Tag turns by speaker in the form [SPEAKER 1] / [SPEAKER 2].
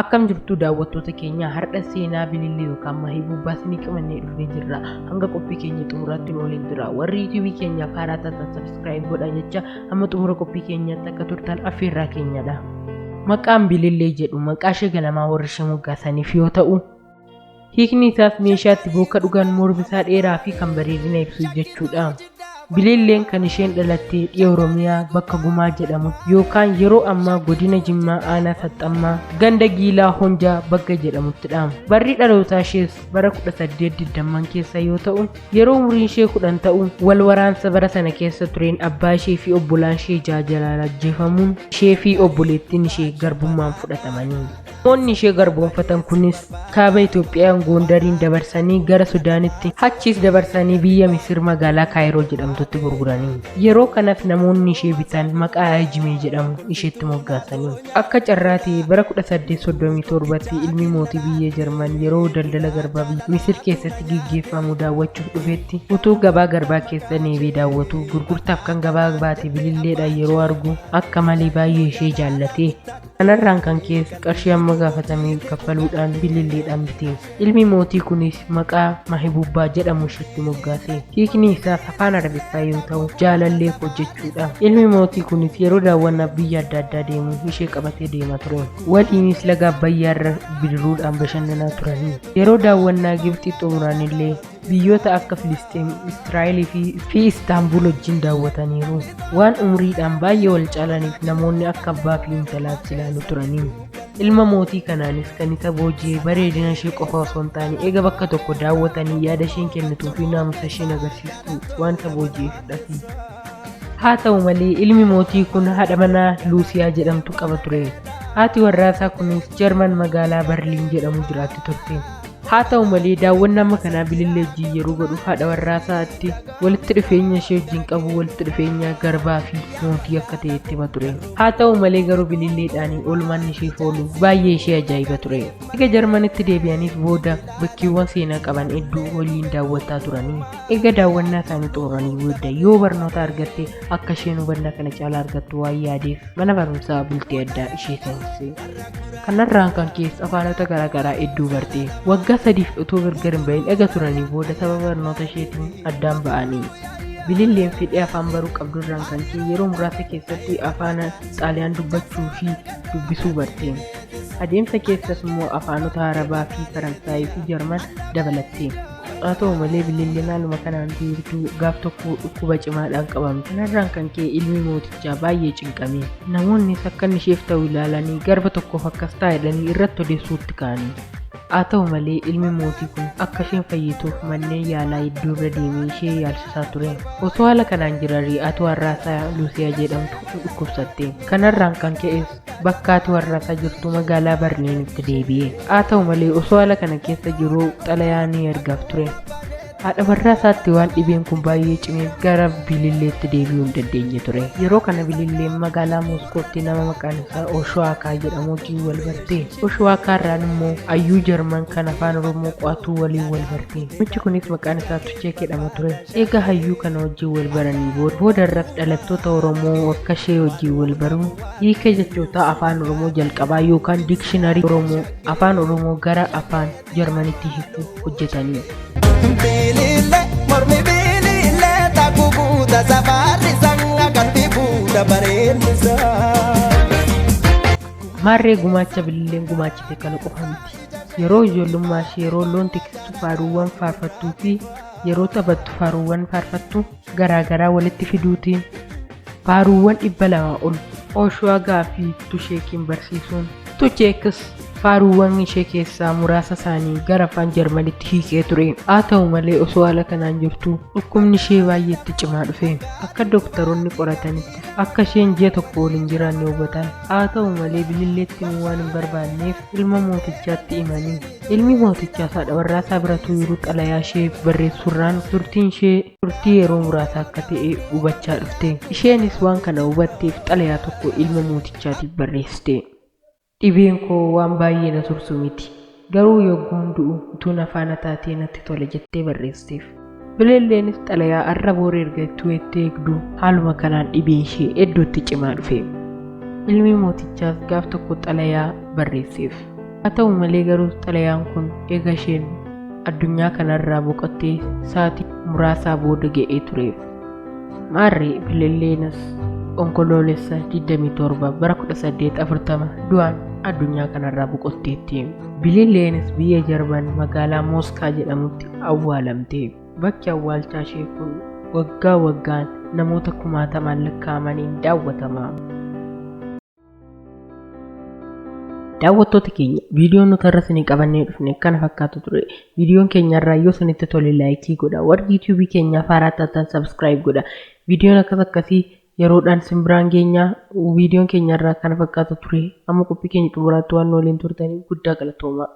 [SPEAKER 1] Akkam jirtu daawwattoota keenya har'a seenaa bilillee yookaan Mahibubbaa isinii qabannee dhufnee jirra. Hanga qophii keenya xumuraatti nu waliin tura. Warri YouTube keenyaaf haaraa taatan subscribe godhaa jecha hamma xumura qophii keenyaatti akka turtan affeerraa keenyadha. Maqaan bilillee jedhu maqaa ishee ganamaa warri ishee moggaasaniif yoo ta'u, hiikni isaas meeshaatti booka dhugan mormi isaa dheeraa fi kan bareedina ibsu jechuudha. Bililleen kan isheen dhalattee dhiya Oromiyaa bakka Gumaa jedhamu yookaan yeroo ammaa godina Jimmaa aanaa Saxxammaa ganda Giilaa Honjaa bakka jedhamuttidha. Barri dhalootaa ishees bara 1820 keessa yoo ta'u, yeroo umriin ishee 10 ta'u wal waraansa bara sana keessa tureen abbaa ishee fi obbolaan ishee jaajalaan ajjeefamuun ishee fi obboleettiin ishee garbummaan fudhatamanii. Namoonni ishee garboomfatan kunis kaaba Itoophiyaa Gondariin dabarsanii gara Sudaanitti achiis dabarsanii biyya Misir magaalaa Kaayiroo jedhamtutti gurguranii. Yeroo kanas namoonni ishee bitan maqaa Ajimee jedhamu isheetti moggaasanii. Akka carraa ta'e bara 1837tti ilmi mootii biyya Jarman yeroo daldala garbaa biyya Misir keessatti gaggeeffamu daawwachuuf dhufetti utuu gabaa garbaa keessa neebee daawwatu gurgurtaaf kan gabaa baate bililleedhaan yeroo argu akka malee baay'ee ishee jaallate. Kanarraan kan keessa qarshii amma gaafatamee kaffaluudhaan bililleedhaan bite. Ilmi mootii kunis maqaa Mahibubbaa jedhamu isheetti moggaase. Hiikni isaas afaan Arabiffaa yoo ta'u jaalallee jechuudha. Ilmi mootii kunis yeroo daawwannaaf biyya adda addaa deemu ishee qabatee deema ture. Waliinis laga Abbayyaarra bidiruudhaan bashannanaa turanii. Yeroo daawwannaa Gibxii xumuraan illee biyyoota akka Filisxeem, Israa'el fi Istaanbul wajjin daawwataniiru. Waan umriidhaan baay'ee wal caalaniif namoonni akka abbaa fi intalaatti ilaalu turanii. Ilma mootii kanaanis kan isa booji'ee bareedina ishee qofa osoo hin taane eega bakka tokko daawwatanii yaada isheen kennituu fi naamusa isheen agarsiistu wanta booji'eefidhati. Haa ta'u malee ilmi mootii kun haadha manaa Luusiyaa jedhamtu qaba ture. Haati warraasaa kunis Jarman magaalaa Berliin jedhamu jiraatti turte. Haa ta'u malee daawwannaa kanaa bilillee wajjin yeroo godhu haadha warraasaatti walitti dhufeenya ishee wajjin qabu walitti dhufeenya garbaa fi mootii akka ta'e itti hima ture. Haa ta'u malee garuu bililleedhaan oolmaan isheef oolu baay'ee ishee ajaa'iba ture. Egaa Jarmanitti deebi'aniif booda bakkeewwan seenaa qaban hedduu waliin daawwataa turanii. Egaa daawwannaa isaanii xumuranii booda yoo barnoota argatte akka isheen hubannaa kana caalaa argattu waan yaadeef mana barumsaa bultee addaa ishee taasise. Kanarraan kan keessa afaanota garaagaraa hedduu barte. Waggaa sadiif utuu gargar hin bahin eega turanii booda sababa barnoota isheetiin addaan ba'anii. Bililleen fedhii afaan baruu qabdurraan kan ka'e yeroo muraasa keessatti afaan Xaaliyaan dubbachuu fi dubbisuu barte. Adeemsa keessas immoo afaanota Arabaa fi Faransaayii fi Jarman dabalatte. Haa ta'u malee bililleen haaluma kanaan jirtu gaaf tokko dhukkuba cimaadhaan qabamte. Kanarraan kan ka'e ilmi mootichaa baay'ee cinqame. Namoonnis akka inni isheef ta'u ilaalanii garba tokkoof akkas ta'a jedhanii irratti odeessuutti ka'anii. Haa ta'u malee ilmi mootii kun akka isheen fayyituuf manneen yaalaa iddoo irra deemee ishee yaalchisaa ture. Osoo haala kanaan jiranii haati warraasaa Luusiyaa jedhamtu dhukkubsatte. Kanarraan kan ka'es bakka haati warraasaa jirtu magaalaa Berliinitti deebi'e. Haa ta'u malee osoo haala kana keessa jiru xalayaa ni ergaaf ture. Haadha warraasaatti waan dhibeen kun baay'ee cimeef gara bililleetti deebi'uu hin dandeenye ture. Yeroo kana bililleen magaalaa Mooskootti nama maqaan isaa Oshoakaa jedhamu wajjin wal barte. Oshoakaarraan immoo hayyuu Jarman kan afaan Oromoo qo'atu waliin wal barte. Namichi kunis maqaan isaa Tucheek jedhama ture. Egaa hayyuu kana wajjin wal baranii booda irratti dhalattoota Oromoo akka ishee wajjin wal baruun hiika jechoota afaan Oromoo jalqabaa yookaan diikshinarii Oromoo afaan Oromoo gara afaan Jarmanitti hiikuuf hojjetanii.
[SPEAKER 2] Bilille mormi bilille takubuuta safarri sanga kalbibuuta bareennisa.
[SPEAKER 1] Maarree gumaacha bililleen gumaachite kana qofa miti. Yeroo ijoollummaa ishee yeroo loon tiksitu faaruuwwan faarfattuu fi yeroo taphattu faaruuwwan faarfattu garaagaraa walitti fiduutiin faaruuwwan 200 ol Oshoakaa fi Tusheekiin barsiisuun Tucheekis faaruuwwan ishee keessaa muraasa isaanii gara afaan Jarmanitti hiikee ture. Haa ta'u malee osoo haala kanaan jirtu dhukkubni ishee baay'eetti cimaa dhufe. Akka dooktaroonni qoratanitti akka isheen ji'a tokko waliin jiraanne hubatan. Haa ta'u malee bililleetti waan hin barbaanneef ilma mootichaatti himanii. Ilmi mootichaas haadha warraasaa bira turuu xalayaa ishee barreessuurraan turtiin ishee turtii yeroo muraasa akka ta'e hubachaa dhufte. Isheenis waan kana hubatteef xalayaa tokko ilma mootichaatiif barreessite. Dhibeen koo waan baay'ee na tursu miti. Garuu yogguun du'u utuu na faana taatee natti tole jettee barreessiteef. Bililleenis xalayaa arra boora ergattuu itti eegdu haaluma kanaan dhibeen ishee hedduutti cimaa dhufe. Ilmi mootichaas gaaf tokko xalayaa barreesseef. Haa ta'u malee garuu xalayaan kun eega isheen addunyaa kanarraa boqottee sa'aatii muraasaa booda ga'ee tureef. Maarree Bililleenis onkoloolessa 27 bara 1840 du'aan addunyaa kanarraa boqotteetti. Bililleenis biyya Jarman magaalaa Mooskaa jedhamutti awwaalamte. Bakki awwaalchaa ishee kun waggaa waggaan namoota kumaatamaan lakkaa'amaniin daawwatama. Daawwattoota keenya viidiyoon nuti irra isinii qabannee dhufne kana fakkaatu ture. Viidiyoon keenya irraa yoo isinitti tole laayikii godha. Warri YouTube keenyaaf haaraa taatan subscribe godha. Viidiyoon akkasii yeroodhaan simbiraan keenya viidiyoon keenya irraa kana fakkaatu ture. Amma qophii keenya xumuraatti waan waliin turtaniif guddaa galatooma.